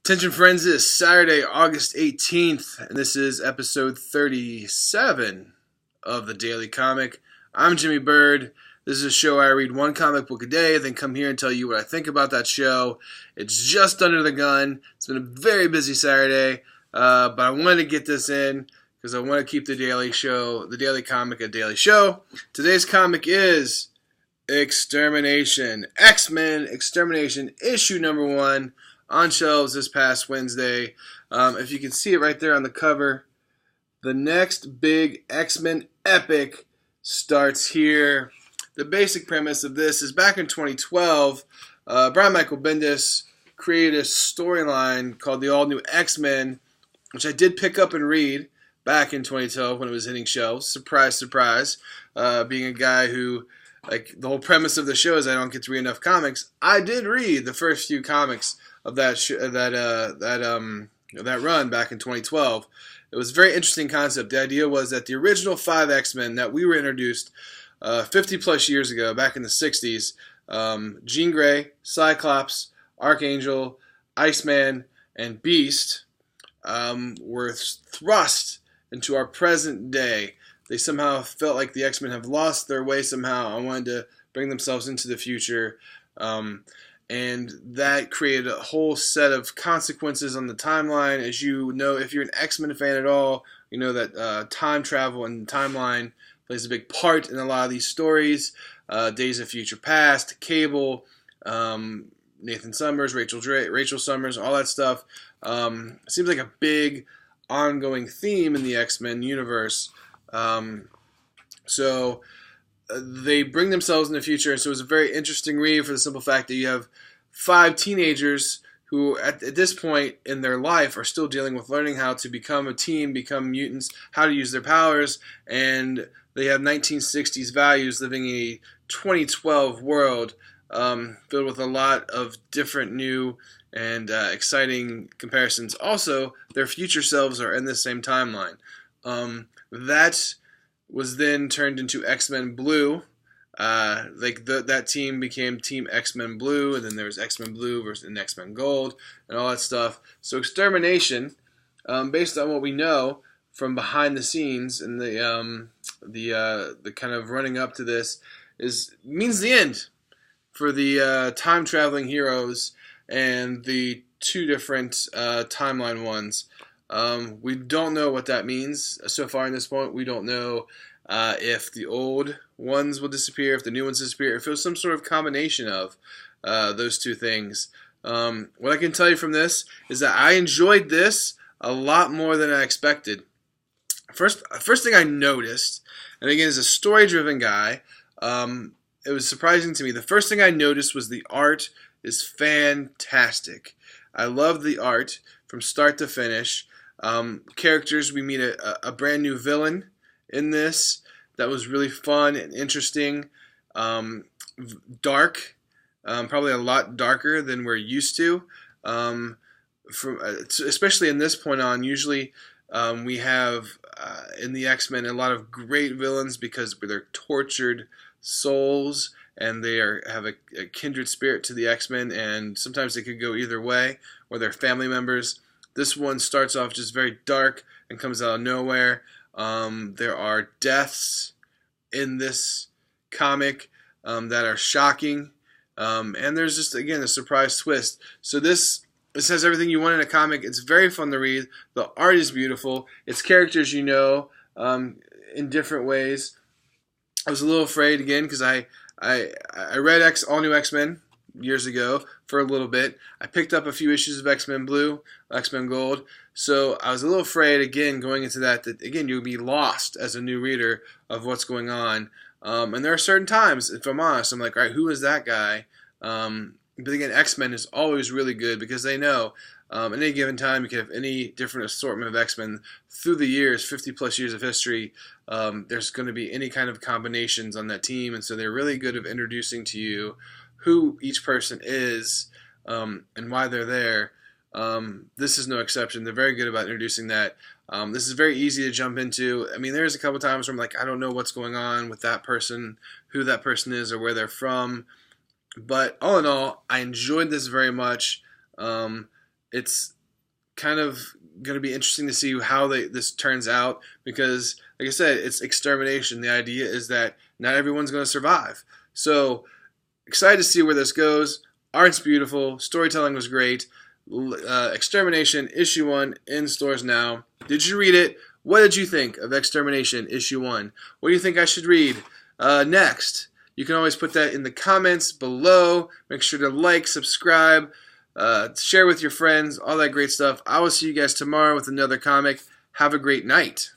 Attention friends, it is Saturday, August 18th, and this is episode 37 of the Daily Comic. I'm Jimmy Bird. This is a show I read one comic book a day, then come here and tell you what I think about that show. It's just under the gun. It's been a very busy Saturday, but I wanted to get this in because I want to keep the Daily Comic a daily show. Today's comic is Extermination. X-Men Extermination, issue number 1. On shelves this past Wednesday. If you can see it right there on the cover, the next big X-Men epic starts here. The basic premise of this is back in 2012, Brian Michael Bendis created a storyline called the All New X-Men, which I did pick up and read back in 2012 when it was hitting shelves. Surprise, surprise. Being a guy who, like, the whole premise of the show is I don't get to read enough comics. I did read the first few comics of that run back in 2012. It was a very interesting concept. The idea was that the original 5 X-Men that we were introduced 50 plus years ago, back in the 60s, Jean Grey, Cyclops, Archangel, Iceman, and Beast, were thrust into our present day. They somehow felt like the X-Men have lost their way somehow and wanted to bring themselves into the future. And that created a whole set of consequences on the timeline. As you know, if you're an X-Men fan at all, you know that time travel and timeline plays a big part in a lot of these stories. Days of Future Past, Cable, Nathan Summers, Rachel Summers, all that stuff. It seems like a big ongoing theme in the X-Men universe. So they bring themselves in the future, and so it was a very interesting read for the simple fact that you have 5 teenagers who at this point in their life are still dealing with learning how to become a team, become mutants, how to use their powers, and they have 1960s values living in a 2012 world filled with a lot of different new and exciting comparisons. Also, their future selves are in the same timeline. That was then turned into X-Men Blue. That team became Team X-Men Blue, and then there was X-Men Blue versus X-Men Gold, and all that stuff. So Extermination, based on what we know from behind the scenes and the kind of running up to this, means the end for the time traveling heroes and the 2 different timeline ones. We don't know what that means so far in this point. We don't know if the old ones will disappear, if the new ones disappear, if it was some sort of combination of those 2 things. What I can tell you from this is that I enjoyed this a lot more than I expected. First thing I noticed, and again, as a story-driven guy, it was surprising to me. The first thing I noticed was the art is fantastic. I love the art from start to finish. Characters, we meet a brand new villain in this that was really fun and interesting. Dark, probably a lot darker than we're used to. Especially in this point on, usually we have in the X-Men a lot of great villains because they're tortured souls and they have a kindred spirit to the X-Men, and sometimes they could go either way, or they're family members. This one starts off just very dark and comes out of nowhere. There are deaths in this comic that are shocking, and there's just, again, a surprise twist. So this has everything you want in a comic. It's very fun to read. The art is beautiful. It's characters you know in different ways. I was a little afraid, again, because I read All New X-Men years ago for a little bit. I picked up a few issues of X-Men Blue, X-Men Gold, so I was a little afraid, again, going into that again, you'll be lost as a new reader of what's going on. And there are certain times, if I'm honest, I'm like, all right, who is that guy? But again, X-Men is always really good because they know at any given time you can have any different assortment of X-Men through the years, 50 plus years of history. There's going to be any kind of combinations on that team, and so they're really good at introducing to you who each person is and why they're there. This is no exception. They're very good about introducing that. This is very easy to jump into. I mean, there's a couple times where I'm like, I don't know what's going on with that person, who that person is, or where they're from. But all in all, I enjoyed this very much. it's kind of going to be interesting to see how this turns out, because, like I said, it's extermination. The idea is that not everyone's going to survive. So excited to see where this goes. Art's beautiful. Storytelling was great. Extermination issue 1 in stores now. Did you read it? What did you think of Extermination issue 1? What do you think I should read next? You can always put that in the comments below. Make sure to like, subscribe, share with your friends, all that great stuff. I will see you guys tomorrow with another comic. Have a great night.